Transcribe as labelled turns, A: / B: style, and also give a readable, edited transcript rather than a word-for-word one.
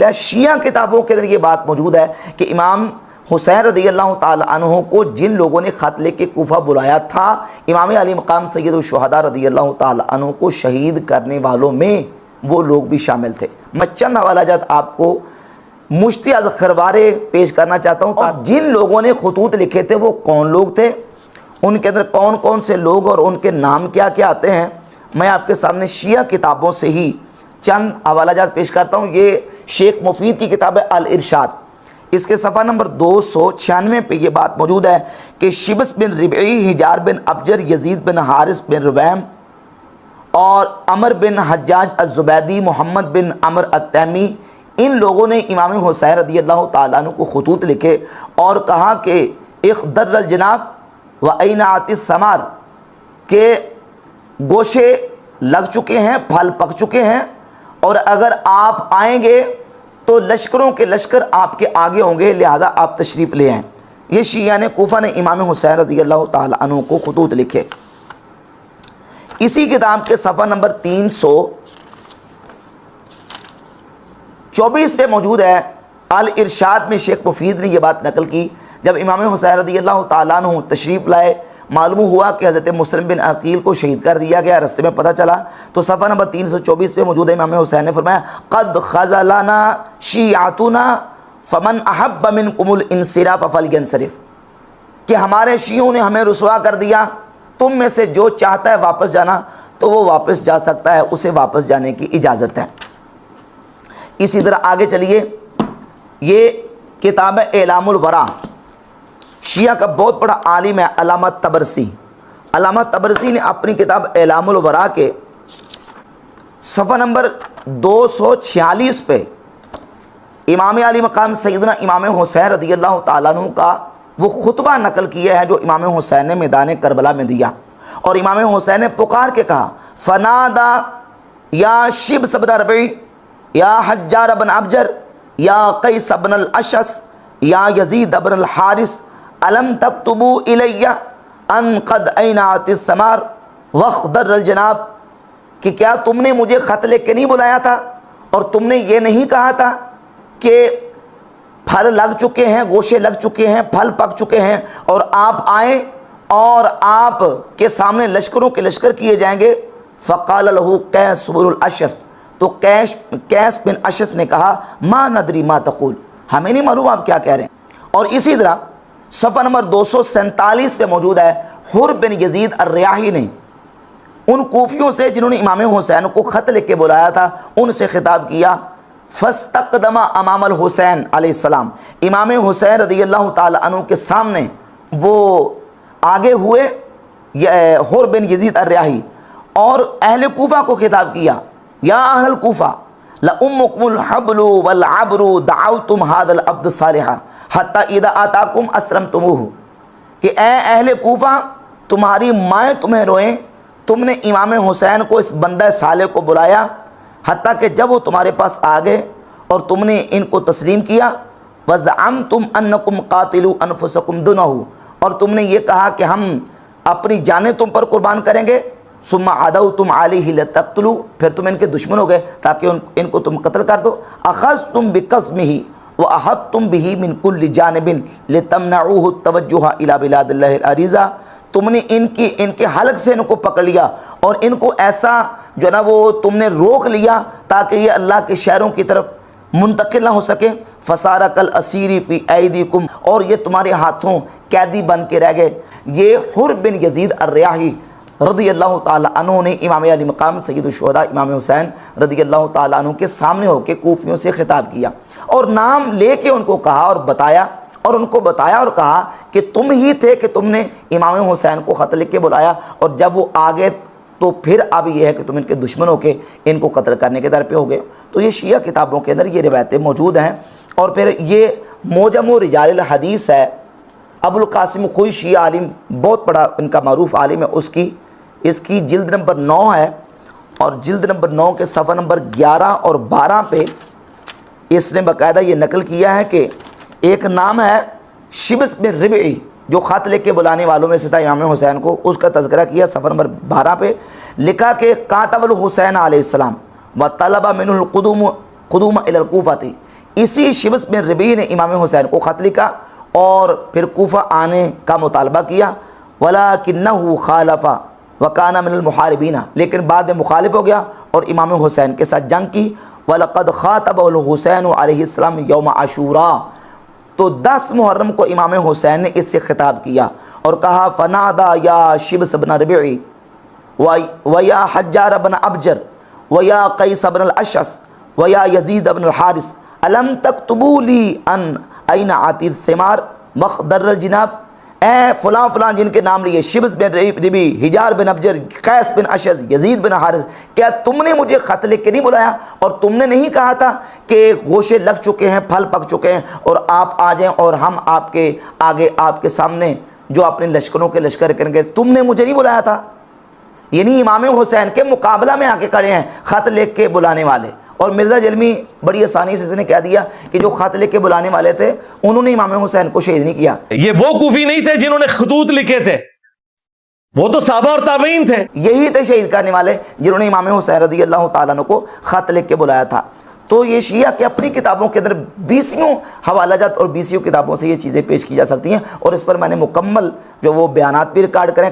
A: ہے۔ شیعہ کتابوں کے اندر یہ بات موجود ہے کہ امام حسین رضی اللہ تعالی عنہ کو جن لوگوں نے خط لے کے کوفہ بلایا تھا، امام علی مقام سید الشہداء رضی اللہ تعالی عنہ کو شہید کرنے والوں میں وہ لوگ بھی شامل تھے۔ میں چند حوالہ جات آپ کو مشتی از خروارے پیش کرنا چاہتا ہوں، اور جن لوگوں نے خطوط لکھے تھے وہ کون لوگ تھے، ان کے اندر کون کون سے لوگ اور ان کے نام کیا کیا آتے ہیں، میں آپ کے سامنے شیعہ کتابوں سے ہی چند حوالہ جات پیش کرتا ہوں۔ یہ شیخ مفید کی کتاب ہے الارشاد، اس کے صفحہ نمبر 296 پہ یہ بات موجود ہے کہ شبس بن ربعی، حجار بن ابجر، یزید بن حارث بن رویم اور عمر بن حجاج الزبیدی، محمد بن عمر التیمی، ان لوگوں نے امام حسین رضی اللہ تعالیٰ عنہ کو خطوط لکھے اور کہا کہ اخضر الجناب و اینعت الثمار، کہ گوشے لگ چکے ہیں، پھل پک چکے ہیں، اور اگر آپ آئیں گے تو لشکروں کے لشکر آپ کے آگے ہوں گے، لہذا آپ تشریف لے آئیں۔ یہ شیعہ نے کوفہ نے امام حسین رضی اللہ تعالیٰ عنہ کو خطوط لکھے۔ اسی کتاب کے صفحہ نمبر 324 پہ موجود ہے الارشاد میں شیخ مفید نے یہ بات نقل کی، جب امام حسین رضی اللہ تعالیٰ عنہ تشریف لائے، معلوم ہوا کہ حضرت مسلم بن عقیل کو شہید کر دیا گیا، رستے میں پتہ چلا تو صفحہ نمبر 324 پہ موجود ہے، امام حسین نے فرمایا قد خذلنا شیعتنا فمن احب منکم الانصراف فلینصرف، کہ ہمارے شیعوں نے ہمیں رسوا کر دیا، تم میں سے جو چاہتا ہے واپس جانا تو وہ واپس جا سکتا ہے، اسے واپس جانے کی اجازت ہے۔ اسی طرح آگے چلیے، یہ کتاب ہے اعلام الورا، شیعہ کا بہت بڑا عالم ہے علامہ طبرسی۔ علامہ طبرسی نے اپنی کتاب اعلام الورا کے صفحہ نمبر 246 پہ امام علی مقام سیدنا امام حسین رضی اللہ تعالیٰ عنہ کا وہ خطبہ نقل کیا ہے جو امام حسین نے میدان کربلا میں دیا، اور امام حسین نے پکار کے کہا فنادا یا شبس بن ربعی یا حجار بن ابجر یا قیس بن الاشعث یا یزید بن الحارث الم تکتبوا الی ان قد اینعت الثمار واخضر الجناب، کہ کیا تم نے مجھے خط لے کے نہیں بلایا تھا اور تم نے یہ نہیں کہا تھا کہ پھل لگ چکے ہیں، گوشے لگ چکے ہیں، پھل پک چکے ہیں، اور آپ آئیں اور آپ کے سامنے لشکروں کے لشکر کیے جائیں گے۔ فقال له قیس بن الاشعث، تو قیس بن اشعث نے کہا ما ندری ما تقول، ہمیں نہیں معلوم آپ کیا کہہ رہے ہیں۔ اور اسی طرح صفحہ نمبر 247 پہ موجود ہے حر بن یزید الریاحی نے ان کوفیوں سے جنہوں نے امام حسین کو خط لکھ کے بلایا تھا ان سے خطاب کیا، فاستقدم امام الحسین علیہ السلام، امام حسین رضی اللہ تعالی عنہ کے سامنے وہ آگے ہوئے، حر بن یزید الریاحی، اور اہل کوفہ کو خطاب کیا یا اہل الکوفہ لأمکم الحبل والعبر دعوتم هذا العبد الصالح حتی اذا آتاکم اسرمتموہ، کہ اے اہل کوفہ تمہاری مائیں تمہیں روئیں، تم نے امام حسین کو اس بندہ صالح کو بلایا حتیٰ کہ جب وہ تمہارے پاس آ گئے اور تم نے ان کو تسلیم کیا، وزعمتم انکم قاتلوا انفسکم دونہ، اور تم نے یہ کہا کہ ہم اپنی جانیں تم پر قربان کریں گے، ثم عدوتم علیہ لتقتلوا، پھر تم ان کے دشمن ہو گئے تاکہ ان کو تم قتل کر دو، اخذتم بقسمہ واحطتم بہ من کل جانب لتمنعوہ التوجہ الی بلاد اللہ العریضہ، تم نے ان کے حلق سے ان کو پکڑ لیا اور ان کو ایسا جو نا وہ تم نے روک لیا تاکہ یہ اللہ کے شہروں کی طرف منتقل نہ ہو سکے، فصار کالاسیر فی ایدیکم، اور یہ تمہارے ہاتھوں قیدی بن کے رہ گئے۔ یہ حر بن یزید الریاحی رضی اللہ تعالیٰ عنہ نے امام علی مقام سید الشہداء امام حسین رضی اللہ تعالیٰ عنہ کے سامنے ہو کے کوفیوں سے خطاب کیا اور نام لے کے ان کو کہا اور بتایا، اور ان کو بتایا اور کہا کہ تم ہی تھے کہ تم نے امام حسین کو خط لکھ کے بلایا، اور جب وہ آگے تو پھر اب یہ ہے کہ تم ان کے دشمن ہو کے ان کو قتل کرنے کے در پہ ہو گئے۔ تو یہ شیعہ کتابوں کے اندر یہ روایتیں موجود ہیں۔ اور پھر یہ موجم و رجال الحدیث ہے، ابو القاسم خوئی شیعہ عالم، بہت بڑا ان کا معروف عالم ہے، اس کی جلد نمبر 9 ہے، اور جلد نمبر 9 کے صفحہ نمبر 11 اور 12 پہ اس نے باقاعدہ یہ نقل کیا ہے کہ ایک نام ہے شبس بن ربعی جو خط لے کے بلانے والوں میں سے تھا امام حسین کو، اس کا تذکرہ کیا صفحہ نمبر 12 پہ، لکھا کہ کاتب الحسین علیہ السلام و طلبہ من القدوم الی الکوفہ تھی، اسی شبس بن ربیع نے امام حسین کو خط لکھا اور پھر کوفہ آنے کا مطالبہ کیا، وَلَكِنَّهُ خَالَفَ وَكَانَ مِنَ الْمُحَارِبِينَ، لیکن بعد میں مخالف ہو گیا اور امام حسین کے ساتھ جنگ کی۔ وَلَقَدْ خَاطَبَهُ الْحُسَيْنُ علیہ السلام یوم عاشوراء، تو 10 محرم کو امام حسین نے اس سے خطاب کیا اور کہا فَنَادَى يَا شِبْسَ بْنَ رِبِعِ وَيَا حَجَّارَ بْنَ أَبْجَرَ وَيَا قَيْسَ بْنَ الْأَشْعَثِ وَيَا يَزِيدَ بْنَ الْحَارِثِ أَلَمْ تَكْتُبُوا لِي أَنْ أَيْنَ عَتِي الثِّمَارِ مَخْضَرَّ الْجِنَابِ، اے فلاں فلاں جن کے نام لیے، شبس بن ربیع، حجار بن ابجر، قیس بن اشعث، یزید بن حارث، کیا تم نے مجھے خط لکھ کے نہیں بلایا اور تم نے نہیں کہا تھا کہ گوشے لگ چکے ہیں، پھل پک چکے ہیں اور آپ آ جائیں اور ہم آپ کے آگے آپ کے سامنے جو اپنے لشکروں کے لشکر کریں گے؟ تم نے مجھے نہیں بلایا تھا؟ یعنی امام حسین کے مقابلہ میں آ کے کھڑے ہیں خط لکھ کے بلانے والے۔ اور مرزا جلمی بڑی آسانی سے اس نے کہہ دیا کہ جو خط لکھ کے بلانے والے تھے انہوں نے امام حسین کو شہید نہیں کیا۔
B: یہ وہ کوفی نہیں تھے جنہوں نے خطوط لکھے تھے، وہ تو صحابہ اور تابعین تھے۔
A: یہی تھے شہید کرنے والے جنہوں نے امام حسین رضی اللہ تعالیٰ عنہ کو خط لکھ کے بلایا تھا۔ تو یہ شیعہ کہ اپنی کتابوں کے اندر 20 حوالہ جات اور 20 کتابوں سے یہ چیزیں پیش کی جا سکتی ہیں، اور اس پر میں نے مکمل جو وہ بیانات بھی ریکارڈ کریں۔